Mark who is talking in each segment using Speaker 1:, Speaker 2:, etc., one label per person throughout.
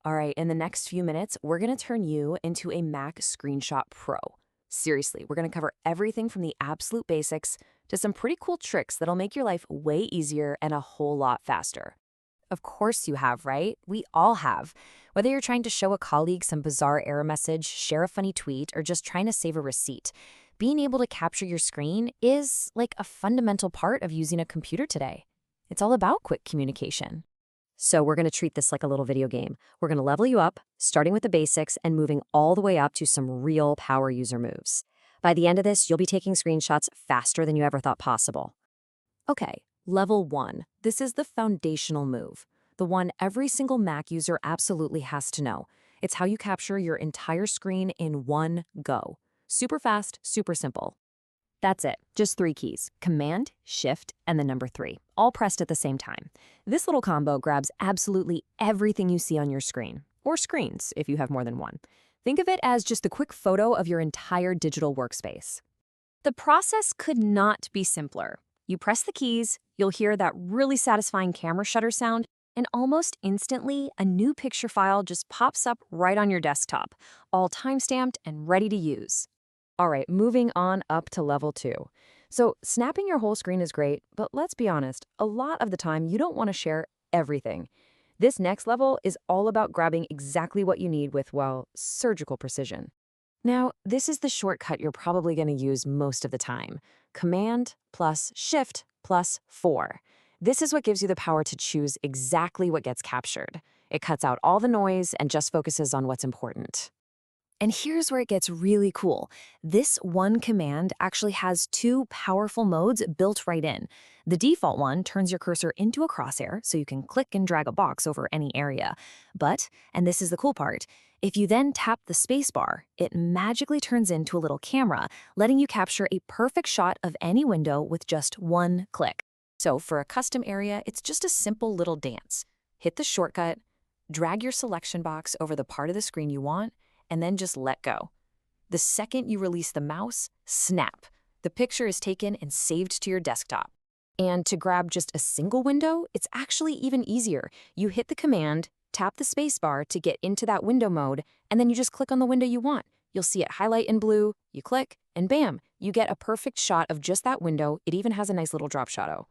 Speaker 1: All right, in the next few minutes, we're going to turn you into a Mac Screenshot Pro. Seriously, we're going to cover everything from the absolute basics to some pretty cool tricks that'll make your life way easier and a whole lot faster. Of course you have, right? We all have. Whether you're trying to show a colleague some bizarre error message, share a funny tweet, or just trying to save a receipt, being able to capture your screen is like a fundamental part of using a computer today. It's all about quick communication. So we're going to treat this like a little video game. We're going to level you up, starting with the basics and moving all the way up to some real power user moves. By the end of this, you'll be taking screenshots faster than you ever thought possible. Okay, level 1. This is the foundational move, the one every single Mac user absolutely has to know. It's how you capture your entire screen in one go. Super fast, super simple. That's it. Just 3 keys: Command, Shift, and the number 3, all pressed at the same time. This little combo grabs absolutely everything you see on your screen, or screens if you have more than one. Think of it as just a quick photo of your entire digital workspace. The process could not be simpler. You press the keys, you'll hear that really satisfying camera shutter sound, and almost instantly, a new picture file just pops up right on your desktop, all timestamped and ready to use. All right, moving on up to level 2. So snapping your whole screen is great, but let's be honest, a lot of the time you don't want to share everything. This next level is all about grabbing exactly what you need with, well, surgical precision. Now, this is the shortcut you're probably going to use most of the time. Command plus Shift plus 4. This is what gives you the power to choose exactly what gets captured. It cuts out all the noise and just focuses on what's important. And here's where it gets really cool. This one command actually has 2 powerful modes built right in. The default one turns your cursor into a crosshair so you can click and drag a box over any area. But, and this is the cool part, if you then tap the spacebar, it magically turns into a little camera, letting you capture a perfect shot of any window with just one click. So for a custom area, it's just a simple little dance. Hit the shortcut, drag your selection box over the part of the screen you want, and then just let go. The second you release the mouse, snap. The picture is taken and saved to your desktop. And to grab just a single window, it's actually even easier. You hit the command, tap the spacebar to get into that window mode, and then you just click on the window you want. You'll see it highlight in blue, you click, and bam, you get a perfect shot of just that window. It even has a nice little drop shadow.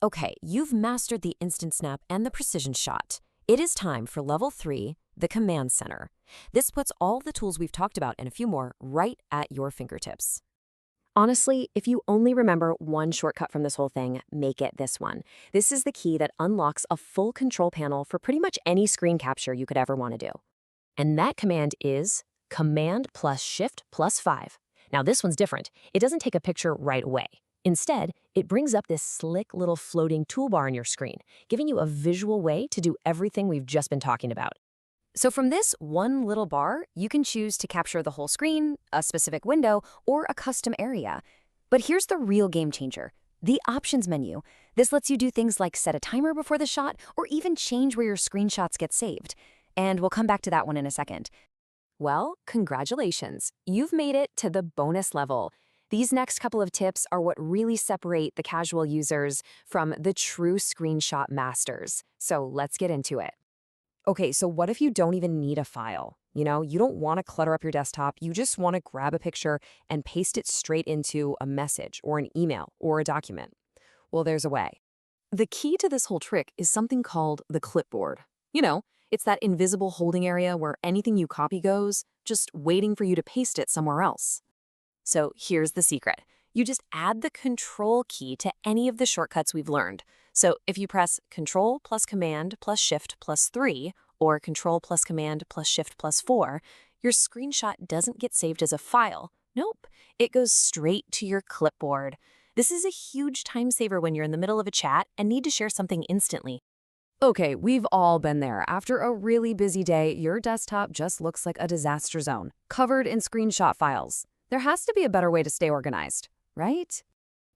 Speaker 1: Okay, you've mastered the instant snap and the precision shot. It is time for level 3, the command center. This puts all the tools we've talked about and a few more right at your fingertips. Honestly, if you only remember one shortcut from this whole thing, make it this one. This is the key that unlocks a full control panel for pretty much any screen capture you could ever want to do. And that command is Command plus Shift plus 5. Now this one's different. It doesn't take a picture right away. Instead, it brings up this slick little floating toolbar on your screen, giving you a visual way to do everything we've just been talking about. So from this one little bar, you can choose to capture the whole screen, a specific window, or a custom area. But here's the real game changer, the options menu. This lets you do things like set a timer before the shot or even change where your screenshots get saved. And we'll come back to that one in a second. Well, congratulations. You've made it to the bonus level. These next couple of tips are what really separate the casual users from the true screenshot masters. So let's get into it. Okay, so what if you don't even need a file? You don't want to clutter up your desktop. You just want to grab a picture and paste it straight into a message or an email or a document. Well, there's a way. The key to this whole trick is something called the clipboard. It's that invisible holding area where anything you copy goes, just waiting for you to paste it somewhere else. So here's the secret. You just add the Control key to any of the shortcuts we've learned. So if you press Control plus Command plus Shift plus 3, or Control plus Command plus Shift plus 4, your screenshot doesn't get saved as a file. Nope, it goes straight to your clipboard. This is a huge time saver when you're in the middle of a chat and need to share something instantly. Okay, we've all been there. After a really busy day, your desktop just looks like a disaster zone, covered in screenshot files. There has to be a better way to stay organized, right?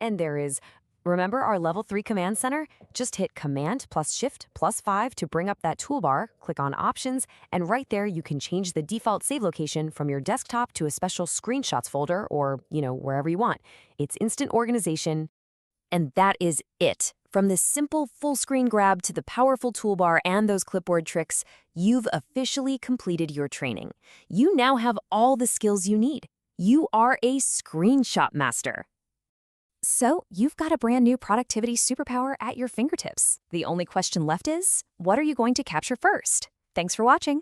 Speaker 1: And there is. Remember our level 3 command center? Just hit Command plus Shift plus 5 to bring up that toolbar, click on Options, and right there you can change the default save location from your desktop to a special screenshots folder or, wherever you want. It's instant organization, and that is it. From the simple full-screen grab to the powerful toolbar and those clipboard tricks, you've officially completed your training. You now have all the skills you need. You are a screenshot master. So, you've got a brand new productivity superpower at your fingertips. The only question left is, what are you going to capture first? Thanks for watching.